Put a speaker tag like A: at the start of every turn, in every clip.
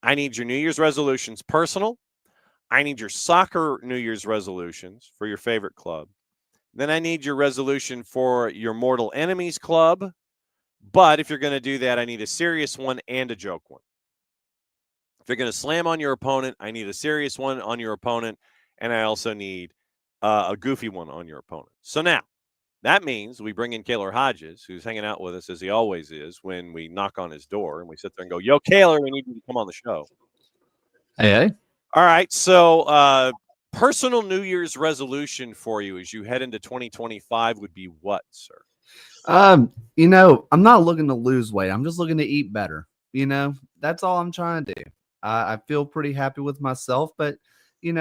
A: I need your New Year's resolutions personal. I need your soccer New Year's resolutions for your favorite club. Then I need your resolution for your mortal enemies club. But if you're going to do that, I need a serious one and a joke one. If you're going to slam on your opponent, I need a serious one on your opponent. And I also need a goofy one on your opponent. So now, that means we bring in Kaylor Hodges, who's hanging out with us as he always is when we knock on his door and we sit there and go, "Yo, Kaylor, we need you to come on the show."
B: Hey, hey.
A: All right. So, personal New Year's resolution for you as you head into 2025 would be what, sir?
B: I'm not looking to lose weight. I'm just looking to eat better. That's all I'm trying to do. I feel pretty happy with myself, but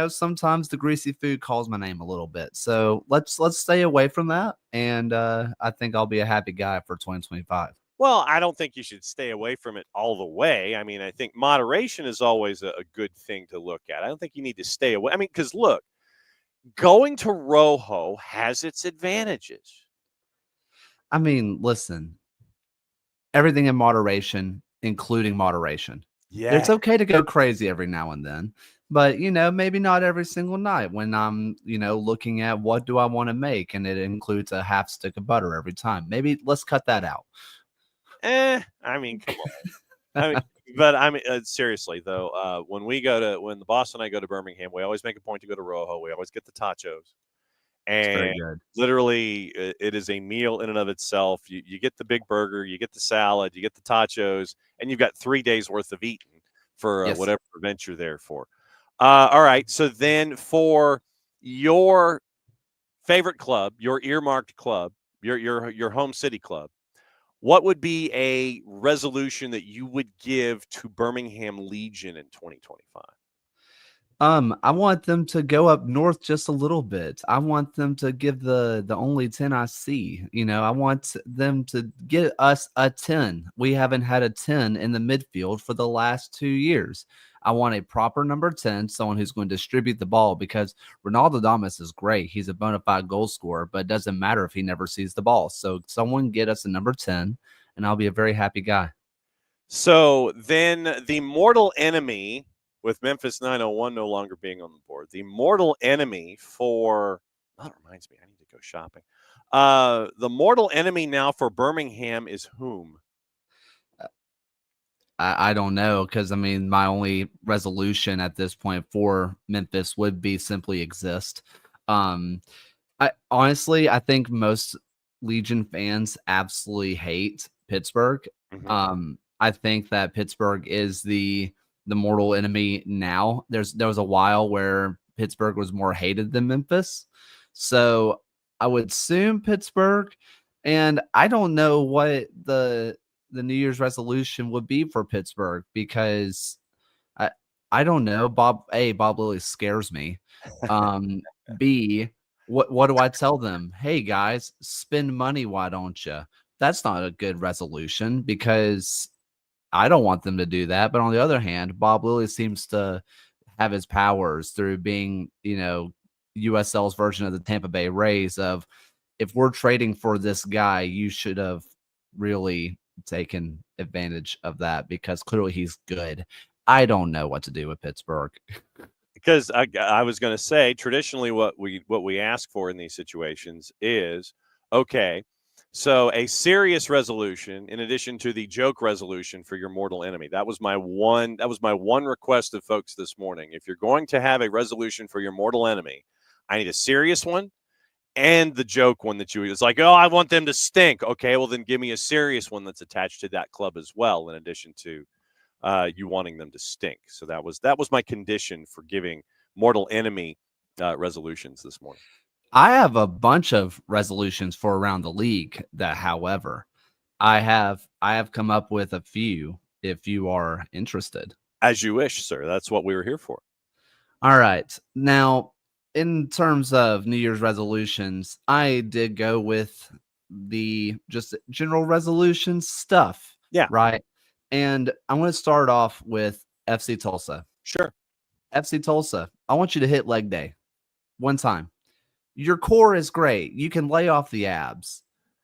B: sometimes the greasy food calls my name a little bit. So let's stay away from that. And I think I'll be a happy guy for 2025.
A: Well, I don't think you should stay away from it all the way. I mean, I think moderation is always a good thing to look at. I don't think you need to stay away. I mean, because look, going to Rojo has its advantages.
B: I mean, listen, everything in moderation, including moderation.
A: Yeah.
B: It's okay to go crazy every now and then, but maybe not every single night when I'm, looking at what do I want to make, and it includes a half stick of butter every time. Maybe let's cut that out.
A: I mean, come on. But seriously though, when the boss and I go to Birmingham, we always make a point to go to Rojo. We always get the tachos, and literally, it is a meal in and of itself. You get the big burger, you get the salad, you get the tachos, and you've got 3 days worth of eating for whatever event you're there for. All right, so then for your favorite club, your earmarked club, your home city club, what would be a resolution that you would give to Birmingham Legion in 2025?
B: I want them to go up north just a little bit. I want them to give the only 10 I see. I want them to get us a 10. We haven't had a 10 in the midfield for the last 2 years. I want a proper number 10, someone who's going to distribute the ball, because Ronaldo Damas is great. He's a bona fide goal scorer, but it doesn't matter if he never sees the ball. So someone get us a number 10, and I'll be a very happy guy.
A: So then the mortal enemy, with Memphis 901 no longer being on the board, the mortal enemy for – that reminds me, I need to go shopping. The mortal enemy now for Birmingham is whom?
B: I don't know, because, my only resolution at this point for Memphis would be simply exist. I think most Legion fans absolutely hate Pittsburgh.
A: Mm-hmm.
B: I think that Pittsburgh is the mortal enemy now. There was a while where Pittsburgh was more hated than Memphis. So I would assume Pittsburgh, and I don't know what the New Year's resolution would be for Pittsburgh, because I don't know. Bob Lilly scares me. B, what do I tell them? Hey guys, spend money, why don't you? That's not a good resolution, because I don't want them to do that. But on the other hand, Bob Lilly seems to have his powers through being, USL's version of the Tampa Bay Rays of, if we're trading for this guy, you should have really taken advantage of that, because clearly he's good. I don't know what to do with Pittsburgh.
A: Because I was going to say, traditionally what we ask for in these situations is, okay, so a serious resolution in addition to the joke resolution for your mortal enemy. That was my one request of folks this morning. If you're going to have a resolution for your mortal enemy, I need a serious one and the joke one that it's like, oh, I want them to stink. Okay, well then give me a serious one that's attached to that club as well, in addition to you wanting them to stink. So that was my condition for giving mortal enemy resolutions this morning.
B: I have a bunch of resolutions for around the league that, however, I have come up with a few if you are interested.
A: As you wish, sir. That's what we were here for.
B: All right. Now, in terms of New Year's resolutions, I did go with the just general resolution stuff.
A: Yeah.
B: Right. And I'm going to start off with FC Tulsa.
A: Sure.
B: FC Tulsa, I want you to hit leg day one time. Your core is great. You can lay off the abs,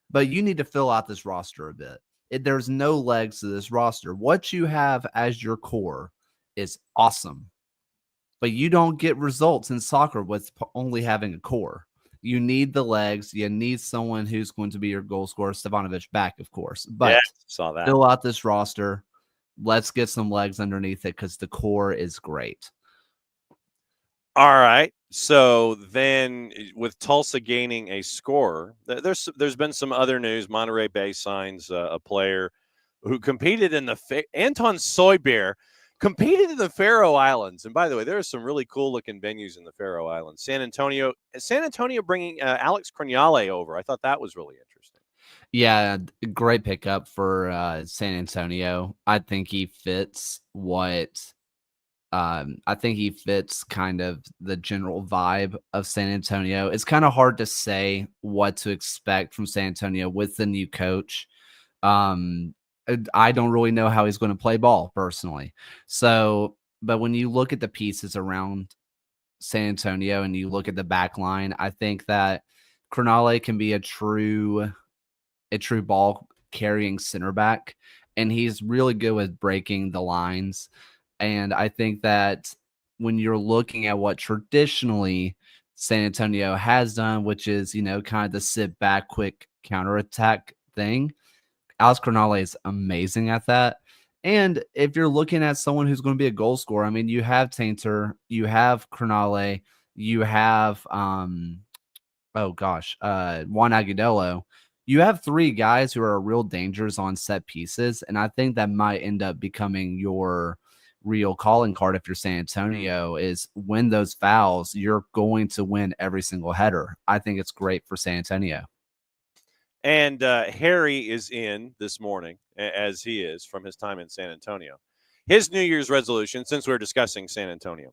B: but you need to fill out this roster a bit. There's no legs to this roster. What you have as your core is awesome. But you don't get results in soccer with only having a core. You need the legs. You need someone who's going to be your goal scorer. Stefanovic back, of course. But
A: saw that.
B: fill out this roster. Let's get some legs underneath it because the core is great.
A: All right. So then with Tulsa gaining a scorer, there's been some other news. Monterey Bay signs a player who competed in the Anton Soybeer competed in the Faroe Islands. And by the way, there are some really cool looking venues in the Faroe Islands. San Antonio bringing Alex Cronale over. I thought that was really interesting.
B: Yeah, great pickup for San Antonio. I think he fits kind of the general vibe of San Antonio. It's kind of hard to say what to expect from San Antonio with the new coach. I don't really know how he's going to play ball personally. So, but when you look at the pieces around San Antonio and you look at the back line, I think that Cronale can be a true ball carrying center back, and he's really good with breaking the lines. And I think that when you're looking at what traditionally San Antonio has done, which is, kind of the sit back, quick counterattack thing, Alex Cronale is amazing at that. And if you're looking at someone who's going to be a goal scorer, I mean, you have Tainter, you have Cronale, you have Juan Agudelo. You have three guys who are real dangers on set pieces, and I think that might end up becoming your real calling card if you're San Antonio is win those fouls. You're going to win every single header. I think it's great for San Antonio.
A: And Harry is in this morning, as he is from his time in San Antonio. His New Year's resolution, since we're discussing San Antonio,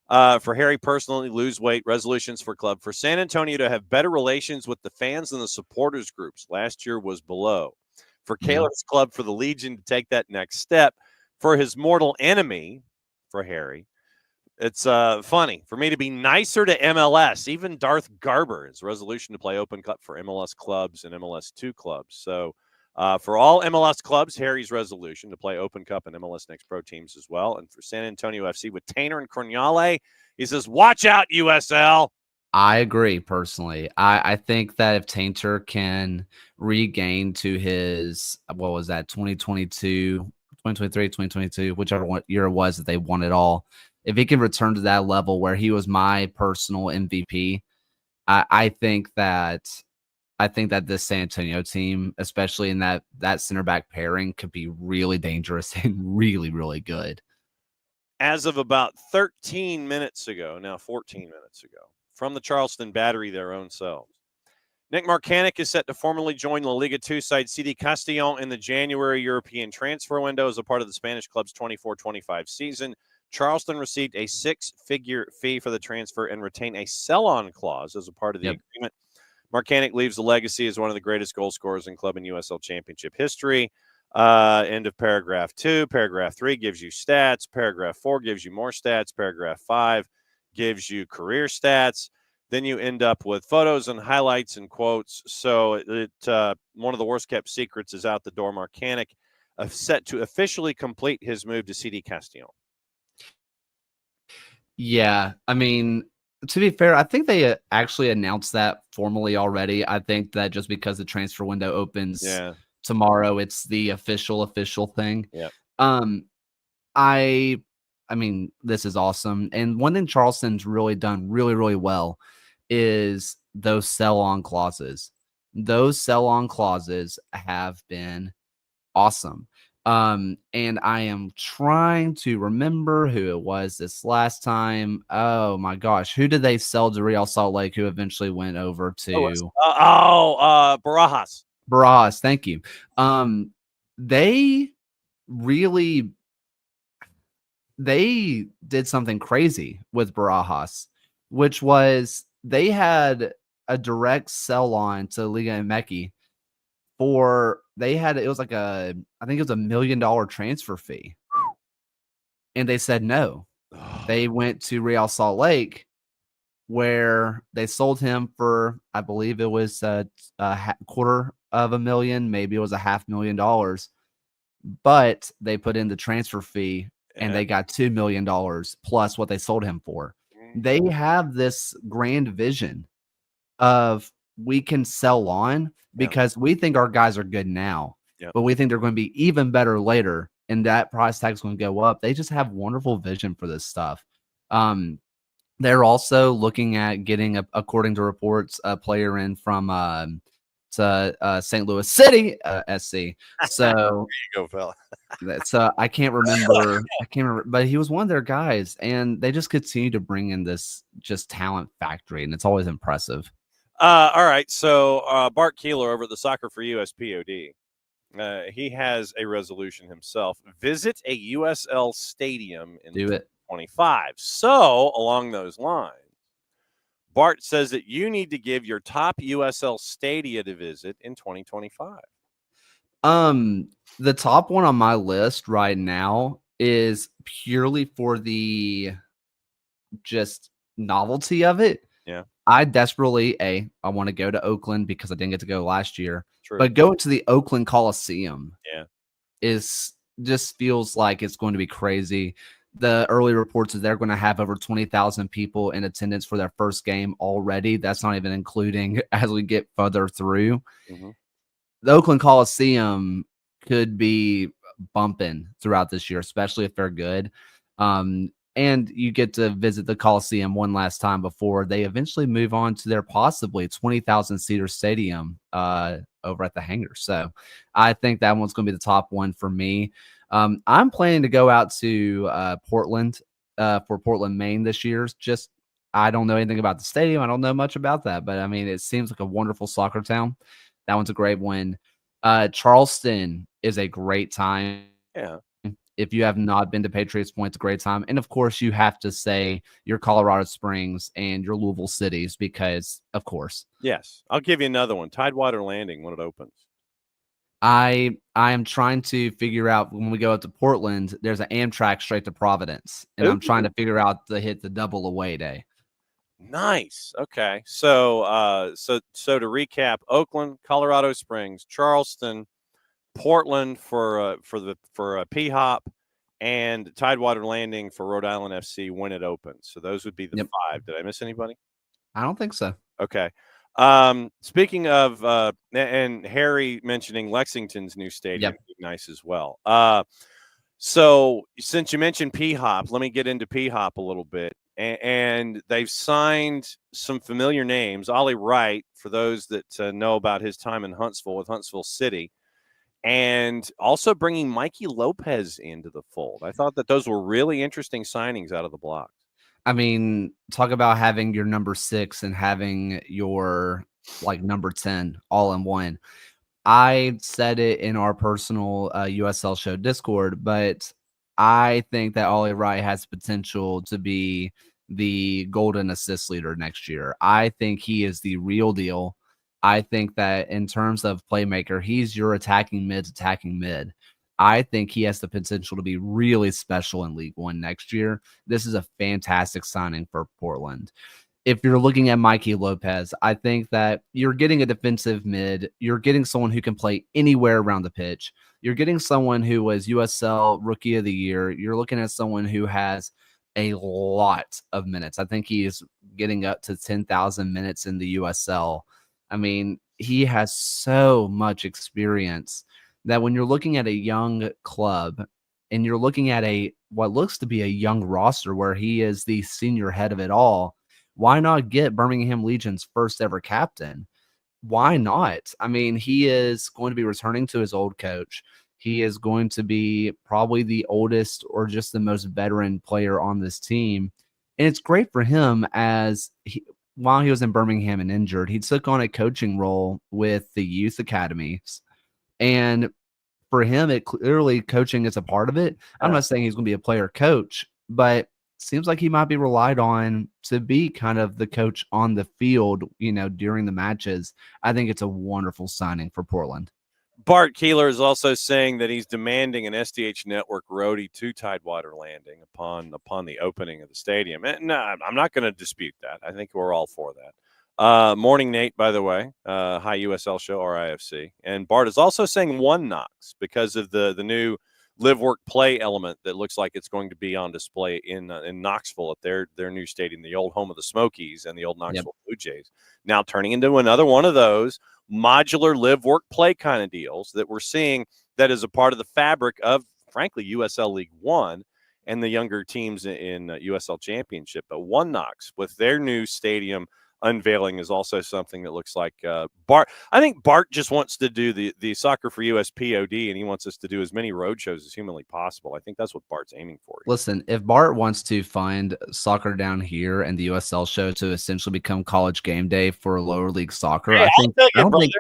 A: for Harry personally, lose weight, resolutions for club. For San Antonio to have better relations with the fans and the supporters groups. Last year was below. For Caleb's club, for the Legion to take that next step. For his mortal enemy, for Harry, it's funny for me to be nicer to MLS. Even Darth Garber, his resolution to play Open Cup for MLS clubs and MLS 2 clubs. So for all MLS clubs, Harry's resolution to play Open Cup and MLS Next Pro teams as well. And for San Antonio FC with Tainter and Cronale, he says, watch out, USL.
B: I agree personally. I think that if Tainter can regain to his, 2022, 2023, 2022, whichever year it was that they won it all, if he can return to that level where he was my personal MVP, I think that this San Antonio team, especially in that center back pairing, could be really dangerous and really, really good.
A: As of about 13 minutes ago, now 14 minutes ago, from the Charleston Battery, their own selves, Nick Marcanic is set to formally join La Liga 2 side CD Castellón in the January European transfer window as a part of the Spanish club's 24-25 season. Charleston received a 6-figure fee for the transfer and retained a sell-on clause as a part of the agreement. Marcanic leaves a legacy as one of the greatest goal scorers in club and USL Championship history. End of paragraph 2. Paragraph 3 gives you stats. Paragraph 4 gives you more stats. Paragraph 5 gives you career stats. Then you end up with photos and highlights and quotes. So one of the worst kept secrets is out the door. Marcanic set to officially complete his move to CD Castellón.
B: Yeah, I mean, to be fair, I think they actually announced that formally already. I think that just because the transfer window opens tomorrow, it's the official thing.
A: Yeah.
B: I mean, this is awesome. And one thing Charleston's really done really, really well is those sell-on clauses. Those sell-on clauses have been awesome. And I am trying to remember who it was this last time. Oh my gosh, who did they sell to Real Salt Lake who eventually went over to
A: Barajas.
B: Barajas, thank you. They did something crazy with Barajas, which was they had a direct sell on to Liga MX it was like I think it was $1 million transfer fee. And they said no. They went to Real Salt Lake where they sold him for, I believe it was a $250,000, maybe it was $500,000. But they put in the transfer fee and they got $2 million plus what they sold him for. They have this grand vision of we can sell on because we think our guys are good now, but we think they're going to be even better later, and that price tag is going to go up. They just have wonderful vision for this stuff. They're also looking at getting, according to reports, a player in from St. Louis City, SC. So
A: there you go, fella.
B: that's I can't remember, but he was one of their guys, and they just continue to bring in this just talent factory, and it's always impressive.
A: All right, so Bart Keeler over at the Soccer for US POD, he has a resolution himself: visit a USL stadium in 2025. So along those lines, Bart says that you need to give your top USL stadia to visit in 2025.
B: The top one on my list right now is purely for the just novelty of it.
A: Yeah.
B: I desperately, I want to go to Oakland because I didn't get to go last year.
A: True.
B: But going to the Oakland Coliseum just feels like it's going to be crazy. The early reports is they're going to have over 20,000 people in attendance for their first game already. That's not even including as we get further through. The Oakland Coliseum could be bumping throughout this year, especially if they're good. And you get to visit the Coliseum one last time before they eventually move on to their possibly 20,000 seater stadium over at the hangar. So I think that one's going to be the top one for me. I'm planning to go out to Portland for Portland, Maine this year. Just I don't know anything about the stadium. I don't know much about that, but I mean, it seems like a wonderful soccer town. That one's a great one. Charleston is a great time.
A: Yeah.
B: If you have not been to Patriots Point, it's a great time. And of course, you have to say your Colorado Springs and your Louisville cities because, of course.
A: Yes. I'll give you another one. Tidewater Landing when it opens.
B: I am trying to figure out when we go up to Portland, there's an Amtrak straight to Providence. And I'm trying to figure out to hit the double away day.
A: Nice. Okay. So so to recap, Oakland, Colorado Springs, Charleston, Portland for P-Hop, and Tidewater Landing for Rhode Island FC when it opens. So those would be the 5. Did I miss anybody?
B: I don't think so.
A: Okay. Speaking of and Harry mentioning Lexington's new stadium, would be nice as well. So since you mentioned P-Hop, let me get into P-Hop a little bit. And they've signed some familiar names. Ollie Wright, for those that know about his time in Huntsville with Huntsville City, and also bringing Mikey Lopez into the fold. I thought that those were really interesting signings out of the block.
B: I mean, talk about having your number 6 and having your number 10 all in one. I said it in our personal USL Show Discord, but I think that Ollie Wright has potential to be the golden assist leader next year. I think he is the real deal. I think that in terms of playmaker, he's your attacking mid. I think he has the potential to be really special in League One next year. This is a fantastic signing for Portland. If you're looking at Mikey Lopez, I think that you're getting a defensive mid. You're getting someone who can play anywhere around the pitch. You're getting someone who was USL Rookie of the Year. You're looking at someone who has a lot of minutes. I think he is getting up to 10,000 minutes in the USL. I mean, he has so much experience that when you're looking at a young club and you're looking at what looks to be a young roster where he is the senior head of it all, why not get Birmingham Legion's first ever captain? Why not? I mean, he is going to be returning to his old coach. He is going to be probably the oldest or just the most veteran player on this team. And it's great for him as while he was in Birmingham and injured, he took on a coaching role with the youth academies. And for him, it clearly coaching is a part of it. I'm not saying he's going to be a player coach, but seems like he might be relied on to be kind of the coach on the field, during the matches. I think it's a wonderful signing for Portland.
A: Bart Keeler is also saying that he's demanding an SDH network roadie to Tidewater Landing upon the opening of the stadium. And no, I'm not going to dispute that. I think we're all for that. Morning, Nate, by the way. Hi, USL Show, RIFC. And Bart is also saying one Knox because of the new live, work, play element that looks like it's going to be on display in Knoxville at their new stadium, the old home of the Smokies and the old Knoxville Blue Jays. Now turning into another one of those modular live, work, play kind of deals that we're seeing that is a part of the fabric of, frankly, USL League One and the younger teams in USL Championship. But One Knox with their new stadium unveiling is also something that looks like Bart. I think Bart just wants to do the Soccer for US POD, and he wants us to do as many road shows as humanly possible. I think that's what Bart's aiming for.
B: Listen, if Bart wants to find soccer down here and the USL show to essentially become college game day for lower league soccer,
A: hey,
B: I don't think.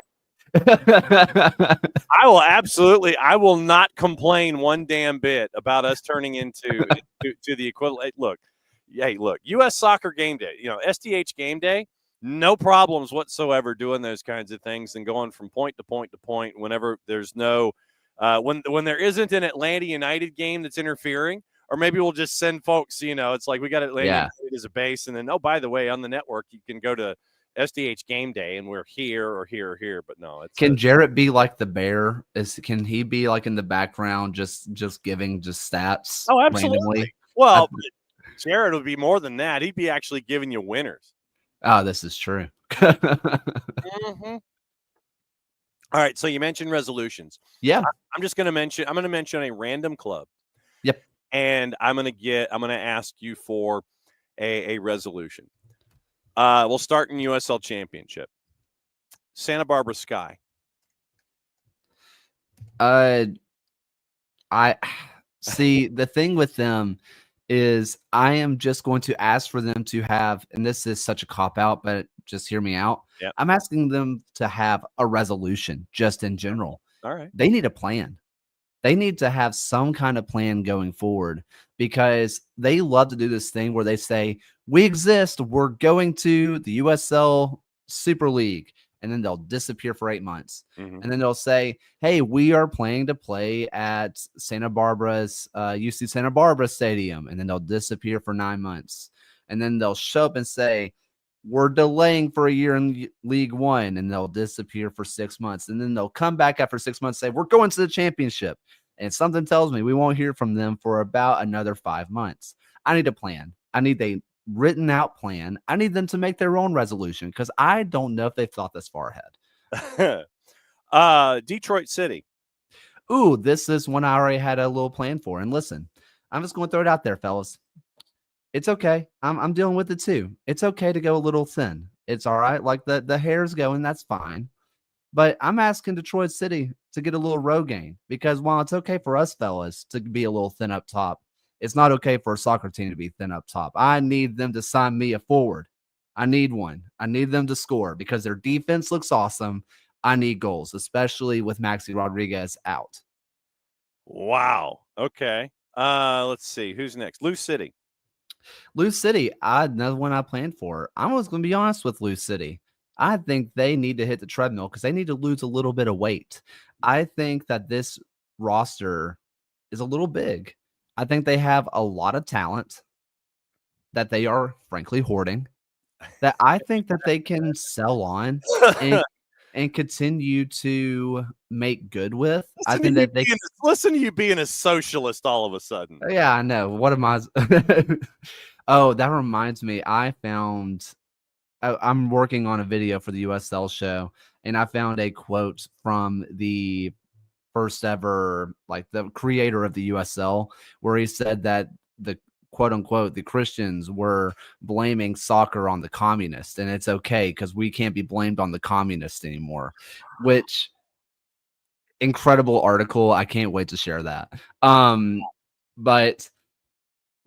A: I will absolutely. I will not complain one damn bit about us turning into to the equivalent. Look, U.S. Soccer Game Day, SDH Game Day, no problems whatsoever doing those kinds of things and going from point to point to point whenever there's no when there isn't an Atlanta United game that's interfering, or maybe we'll just send folks. It's like we got Atlanta United as a base, and then by the way, on the network you can go to SDH Game Day, and we're here or here or here. But no,
B: can Jarrett be like the bear? Can he be like in the background, just giving stats?
A: Oh, absolutely.
B: Randomly?
A: Well, Jared would be more than that. He'd be actually giving you winners.
B: Oh, this is true.
A: Mm-hmm. All right. So you mentioned resolutions.
B: Yeah.
A: I'm going to mention a random club.
B: Yep.
A: And I'm going to ask you for a resolution. We'll start in USL Championship. Santa Barbara Sky.
B: I see, the thing with them is I am just going to ask for them to have, and this is such a cop-out, but just hear me out.
A: Yep.
B: I'm asking them to have a resolution just in general.
A: All right.
B: They need a plan. They need to have some kind of plan going forward, because they love to do this thing where they say, we exist, we're going to the USL Super League, and then they'll disappear for 8 months.
A: Mm-hmm.
B: And then they'll say, hey, we are planning to play at Santa Barbara's UC Santa Barbara Stadium, and then they'll disappear for 9 months. And then they'll show up and say, we're delaying for a year in League One, and they'll disappear for 6 months. And then they'll come back after 6 months and say, we're going to the championship. And something tells me we won't hear from them for about another 5 months. I need a plan. I need a written out plan. I need them to make their own resolution, because I don't know if they've thought this far
A: ahead. Detroit City.
B: Ooh, this is one I already had a little plan for. And listen, I'm just going to throw it out there, fellas. It's okay. I'm dealing with it too. It's okay to go a little thin. It's all right. Like the hair's going, that's fine. But I'm asking Detroit City to get a little Rogaine, because while it's okay for us fellas to be a little thin up top, it's not okay for a soccer team to be thin up top. I need them to sign me a forward. I need one. I need them to score, because their defense looks awesome. I need goals, especially with Maxi Rodriguez out.
A: Wow. Okay. Let's see. Who's next? Lou City.
B: Lou City, another one I planned for. I was going to be honest with Lou City. I think they need to hit the treadmill, because they need to lose a little bit of weight. I think that this roster is a little big. I think they have a lot of talent that they are frankly hoarding, that I think that they can sell on and continue to make good with. I think that they
A: listen to you being a socialist all of a sudden.
B: Yeah, I know. What am I? Oh, that reminds me. I'm working on a video for the USL show, and I found a quote from the first ever, like the creator of the USL, where he said that the quote unquote, the Christians were blaming soccer on the communists, and it's okay because we can't be blamed on the communists anymore, which incredible article. I can't wait to share that. But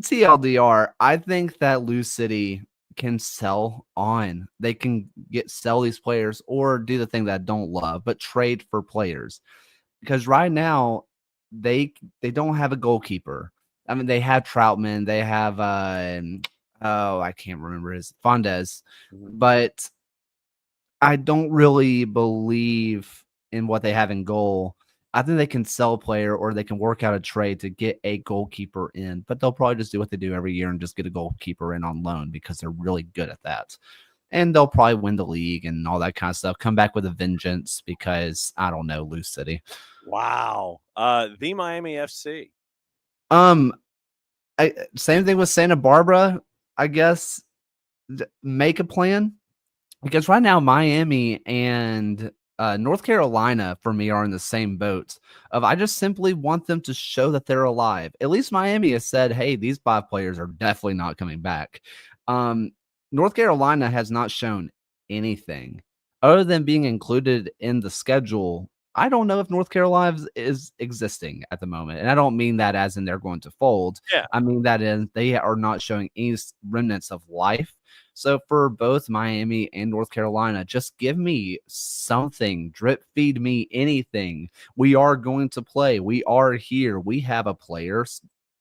B: TLDR, I think that Lou City can sell on. They can sell these players, or do the thing that I don't love, but trade for players. Because right now they don't have a goalkeeper. I mean, they have Troutman, they have I can't remember his Fondes, but I don't really believe in what they have in goal. I think they can sell a player, or they can work out a trade to get a goalkeeper in, but they'll probably just do what they do every year and just get a goalkeeper in on loan, because they're really good at that. and they'll probably win the league and all that kind of stuff. Come back with a vengeance because I don't know, Lou City.
A: Wow. The Miami FC.
B: Same thing with Santa Barbara, I guess. Make a plan, because right now Miami and North Carolina for me are in the same boat of I just simply want them to show that they're alive. At least Miami has said, hey, these 5 players are definitely not coming back. North Carolina has not shown anything other than being included in the schedule. I don't know if North Carolina is existing at the moment. And I don't mean that as in they're going to fold.
A: Yeah.
B: I mean that in they are not showing any remnants of life. So for both Miami and North Carolina, just give me something, drip feed me anything. We are going to play. We are here. We have a player.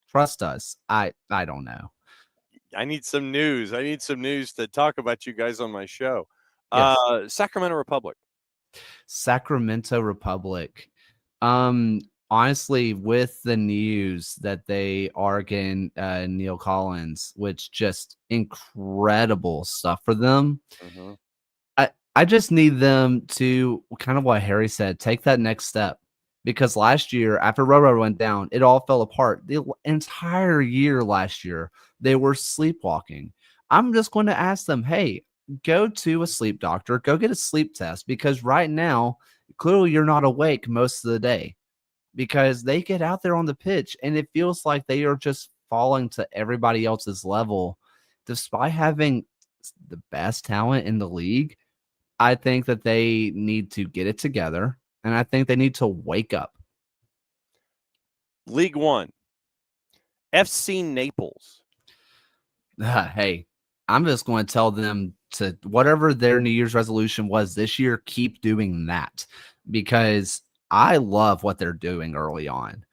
B: Trust us. I don't know.
A: I need some news. I need some news to talk about you guys on my show.
B: Yes.
A: Sacramento Republic.
B: Sacramento Republic. Honestly, with the news that they are getting Neil Collins, which just incredible stuff for them.
A: Mm-hmm.
B: I just need them to, kind of what Harry said, take that next step. Because last year, after Roro went down, it all fell apart. The entire year last year, they were sleepwalking. I'm just going to ask them, hey, go to a sleep doctor, go get a sleep test, because right now, clearly you're not awake most of the day, because they get out there on the pitch and it feels like they are just falling to everybody else's level despite having the best talent in the league. I think that they need to get it together, and I think they need to wake up.
A: League One. FC Naples.
B: Hey, I'm just going to tell them to, whatever their New Year's resolution was this year, keep doing that, because I love what they're doing early on.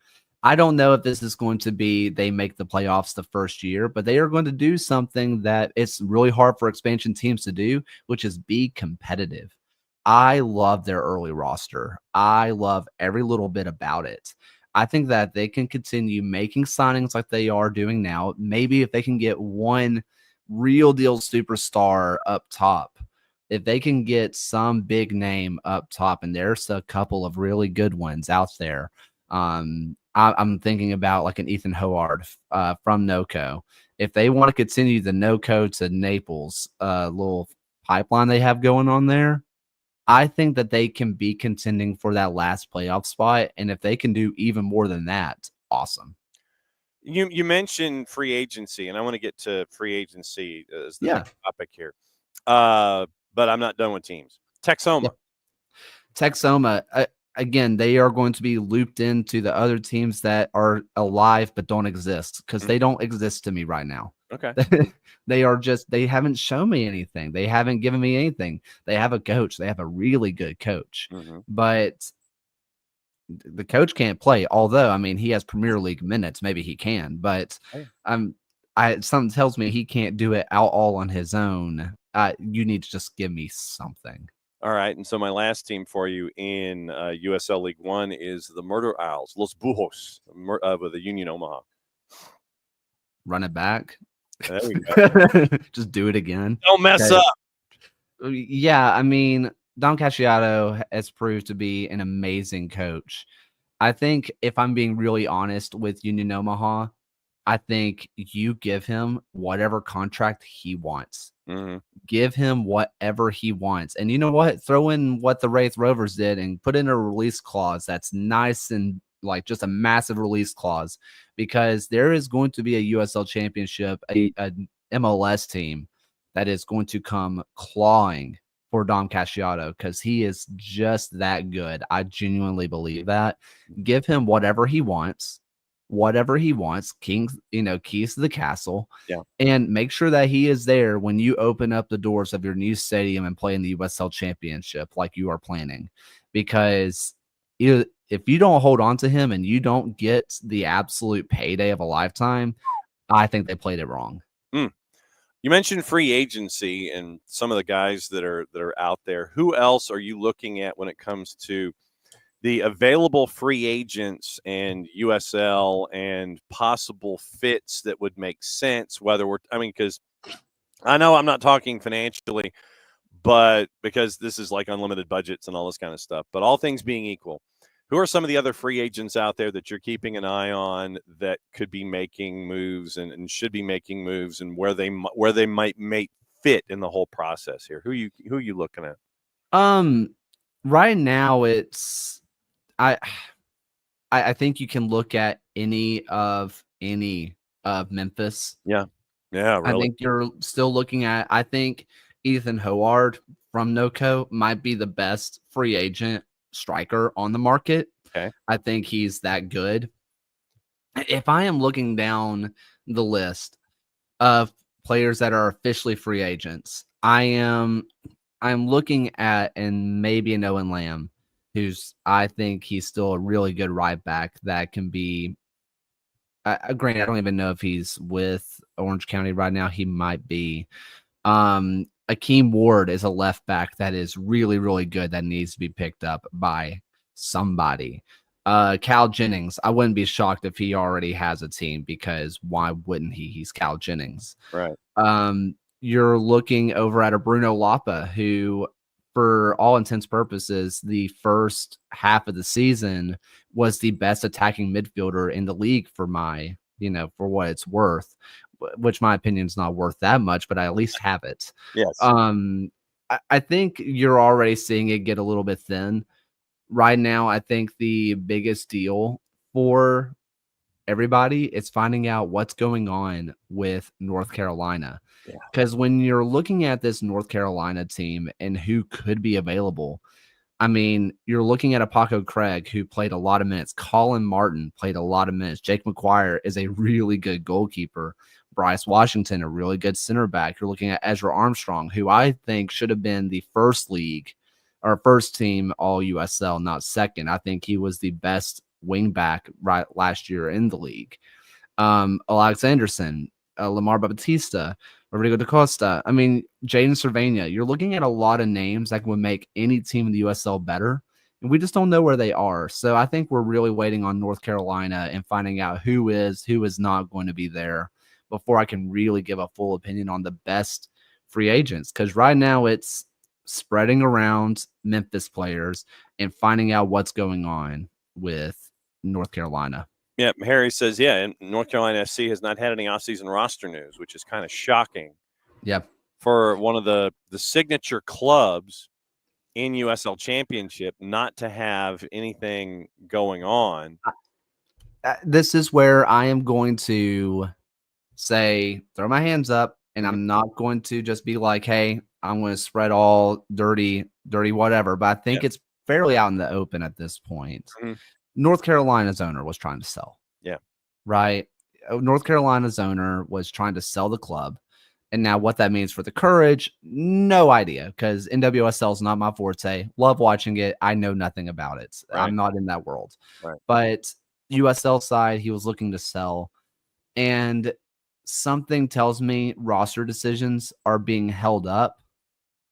B: I don't know if this is going to be they make the playoffs the first year, but they are going to do something that it's really hard for expansion teams to do, which is be competitive. I love their early roster. I love every little bit about it. I think that they can continue making signings like they are doing now. Maybe if they can get one real deal superstar up top, if they can get some big name up top, and there's a couple of really good ones out there. I'm thinking about like an Ethan Howard from NOCO. If they want to continue the NOCO to Naples little pipeline they have going on there, I think that they can be contending for that last playoff spot. And if they can do even more than that, awesome.
A: You mentioned free agency, and I want to get to free agency as the next topic here. But I'm not done with teams. Texoma.
B: Texoma, again, they are going to be looped into the other teams that are alive but don't exist, because they don't exist to me right now.
A: Okay.
B: They haven't shown me anything. They haven't given me anything. They have a coach. They have a really good coach, but the coach can't play. Although, I mean, he has Premier League minutes. Maybe he can, but something tells me he can't do it all on his own. You need to just give me something.
A: All right, and so my last team for you in USL League One is the Murder Owls, Los Bujos, with the Union Omaha.
B: Run it back.
A: There we go.
B: Just do it again.
A: Don't mess up.
B: Yeah, I mean, Dom Casciato has proved to be an amazing coach. I think, if I'm being really honest with Union Omaha, I think you give him whatever contract he wants. Give him whatever he wants. And you know what? Throw in what the Wraith Rovers did and put in a release clause that's nice, and like just a massive release clause, because there is going to be a USL championship, a MLS team that is going to come clawing for Dom Casciato, because he is just that good. I genuinely believe that. Give him whatever he wants. Keys to the castle, and make sure that he is there when you open up the doors of your new stadium and play in the USL Championship like you are planning. Because if you don't hold on to him and you don't get the absolute payday of a lifetime, I think they played it wrong.
A: You mentioned free agency and some of the guys that are out there. Who else are you looking at when it comes to the available free agents and USL and possible fits that would make sense? Because I know I'm not talking financially, but because this is like unlimited budgets and all this kind of stuff. But all things being equal, who are some of the other free agents out there that you're keeping an eye on that could be making moves and should be making moves, and where they might fit in the whole process here? Who you looking at?
B: Right now it's I think you can look at any of Memphis.
A: Yeah, really.
B: I think you're still looking at. I think Ethan Howard from NOCO might be the best free agent striker on the market.
A: Okay.
B: I think he's that good. If I am looking down the list of players that are officially free agents, I'm looking at and maybe an Owen Lamb, I think he's still a really good right back that can be. Granted, I don't even know if he's with Orange County right now. He might be. Akeem Ward is a left back that is really, really good that needs to be picked up by somebody. Cal Jennings, I wouldn't be shocked if he already has a team, because why wouldn't he? He's Cal Jennings.
A: Right.
B: You're looking over at a Bruno Lapa, who, for all intents purposes, the first half of the season was the best attacking midfielder in the league for what it's worth, which my opinion is not worth that much, but I at least have it.
A: Yes.
B: I think you're already seeing it get a little bit thin right now. I think the biggest deal for everybody is finding out what's going on with North Carolina. Because when you're looking at this North Carolina team and who could be available, I mean, you're looking at a Paco Craig who played a lot of minutes. Colin Martin played a lot of minutes. Jake McGuire is a really good goalkeeper. Bryce Washington, a really good center back. You're looking at Ezra Armstrong, who I think should have been the first team all USL, not second. I think he was the best wing back last year in the league. Alex Anderson, Lamar Baptista, Rodrigo da Costa. I mean, Jaden Cervania. You're looking at a lot of names that would make any team in the USL better, and we just don't know where they are. So I think we're really waiting on North Carolina and finding out who is not going to be there before I can really give a full opinion on the best free agents. Because right now it's spreading around Memphis players and finding out what's going on with North Carolina.
A: Yeah, Harry says, and North Carolina FC has not had any offseason roster news, which is kind of shocking.
B: Yeah.
A: For one of the signature clubs in USL Championship not to have anything going on.
B: This is where I am going to say, throw my hands up, and I'm not going to just be like, hey, I'm going to spread all dirty whatever. But I think it's fairly out in the open at this point. Mm-hmm. North Carolina's owner was trying to sell.
A: Yeah.
B: Right. North Carolina's owner was trying to sell the club. And now what that means for the Courage, no idea, because NWSL is not my forte. Love watching it. I know nothing about it. Right. I'm not in that world.
A: Right.
B: But USL side, he was looking to sell. And something tells me roster decisions are being held up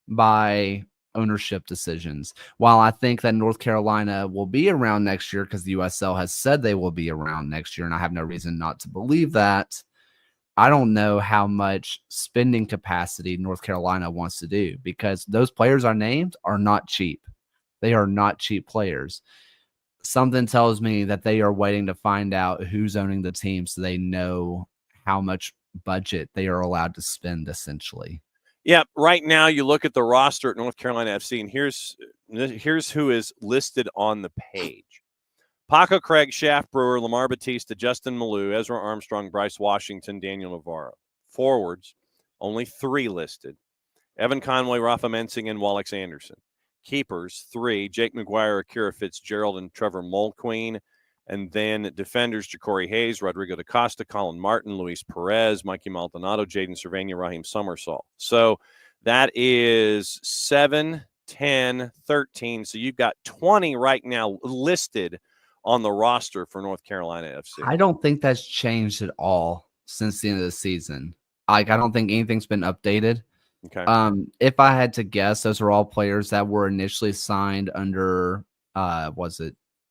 B: by ownership decisions. While I think that North Carolina will be around next year because the USL has said they will be around next year, and I have no reason not to believe that, I don't know how much spending capacity North Carolina wants to do, because those players are named are not cheap. They are not cheap players. Something tells me that they are waiting to find out who's owning the team so they know how much budget they are allowed to spend, essentially.
A: Yeah, right now you look at the roster at North Carolina FC, and here's who is listed on the page. Paco Craig, Shaft Brewer, Lamar Batista, Justin Malou, Ezra Armstrong, Bryce Washington, Daniel Navarro. Forwards, only 3 listed. Evan Conway, Rafa Mensing, and Wallace Anderson. Keepers, 3, Jake McGuire, Akira Fitzgerald, and Trevor Mulqueen. And then defenders, Ja'Cory Hayes, Rodrigo da Costa, Colin Martin, Luis Perez, Mikey Maldonado, Jaden Cervania, Raheem Somersault. So that is 7, 10, 13. So you've got 20 right now listed on the roster for North Carolina FC.
B: I don't think that's changed at all since the end of the season. I don't think anything's been updated.
A: Okay.
B: If I had to guess, those are all players that were initially signed under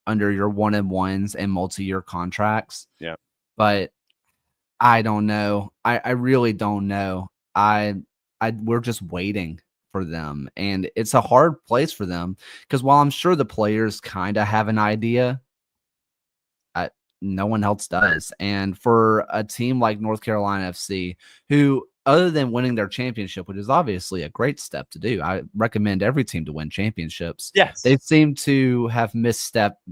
B: under your 1-and-1s and multi-year contracts.
A: Yeah.
B: But I don't know. I really don't know. we're just waiting for them, and it's a hard place for them because while I'm sure the players kind of have an idea, no one else does. And for a team like North Carolina FC, who other than winning their championship, which is obviously a great step to do, I recommend every team to win championships.
A: Yes.
B: They seem to have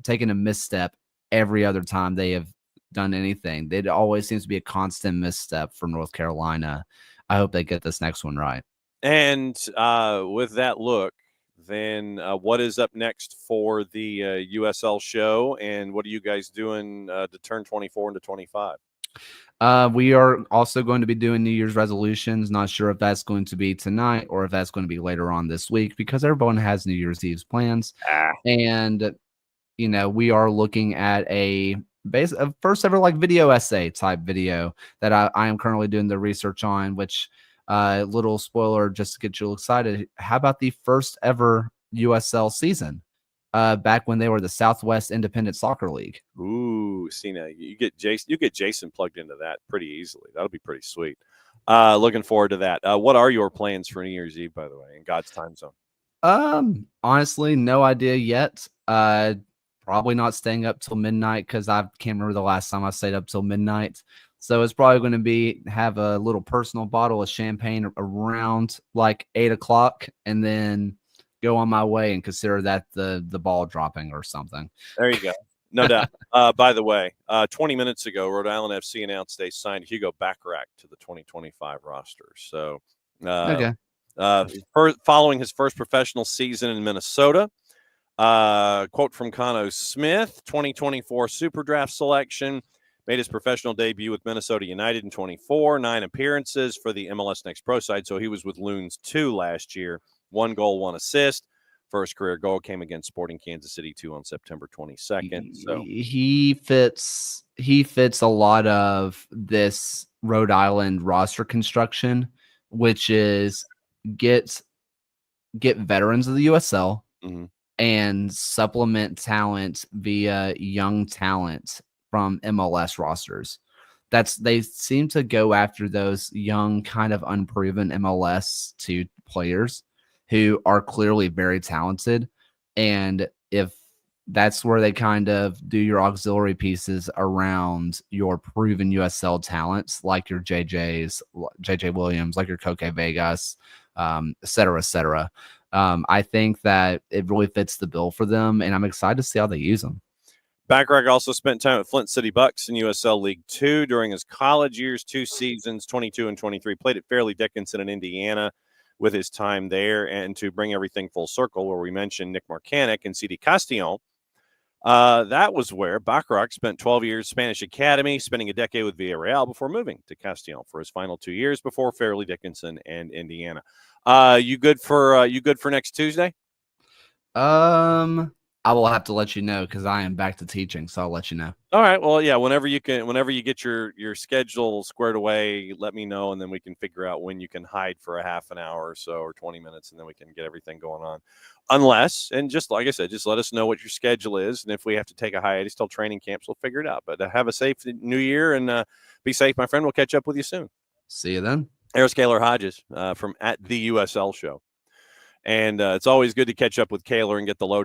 B: taken a misstep every other time they have done anything. It always seems to be a constant misstep for North Carolina. I hope they get this next one right.
A: And with that look, then what is up next for the USL show, and what are you guys doing to turn 24 into 25?
B: We are also going to be doing New Year's resolutions. Not sure if that's going to be tonight or if that's going to be later on this week because everyone has New Year's Eve's plans. And, we are looking at a first ever like video essay type video that I am currently doing the research on, which little spoiler just to get you excited. How about the first ever USL season? Back when they were the Southwest Independent Soccer League.
A: Ooh, see now you get Jason plugged into that pretty easily. That'll be pretty sweet. Looking forward to that. What are your plans for New Year's Eve, by the way, in God's time zone?
B: Honestly, no idea yet. Probably not staying up till midnight because I can't remember the last time I stayed up till midnight. So it's probably going to have a little personal bottle of champagne around like 8 o'clock and then go on my way and consider that the ball dropping or something.
A: There you go. No doubt. By the way, 20 minutes ago, Rhode Island FC announced they signed Hugo Bacharach to the 2025 roster. So,
B: okay.
A: Following his first professional season in Minnesota, quote from Cano Smith, 2024 Super Draft selection, made his professional debut with Minnesota United in 24, 9 appearances for the MLS Next Pro side. So he was with Loons 2 last year. 1 goal, 1 assist. First career goal came against Sporting Kansas City 2 on September 22nd. So
B: he fits a lot of this Rhode Island roster construction, which is get veterans of the USL and supplement talent via young talent from MLS rosters. They seem to go after those young, kind of unproven MLS 2 players who are clearly very talented. And if that's where they kind of do your auxiliary pieces around your proven USL talents, like your JJ Williams, like your Koke Vegas, et cetera, et cetera. I think that it really fits the bill for them, and I'm excited to see how they use them.
A: Bacharach also spent time at Flint City Bucks in USL League 2 during his college years, 2 seasons, 22 and 23. Played at Fairleigh Dickinson in Indiana with his time there. And to bring everything full circle, where we mentioned Nick Marcanic and CD Castillon, that was where Bacharach spent 12 years Spanish Academy, spending a decade with Villarreal before moving to Castillon for his final 2 years before Fairleigh Dickinson and Indiana. You good for next Tuesday?
B: I will have to let you know because I am back to teaching, so I'll let you know.
A: All right. Well, yeah, whenever you get your schedule squared away, let me know, and then we can figure out when you can hide for a half an hour or so or 20 minutes, and then we can get everything going on. Unless, and just like I said, just let us know what your schedule is, and if we have to take a hiatus till training camps, we'll figure it out. But have a safe New Year and be safe, my friend. We'll catch up with you soon.
B: See you then.
A: There's Kaylor Hodges from at the USL Show. And it's always good to catch up with Kaylor and get the lowdown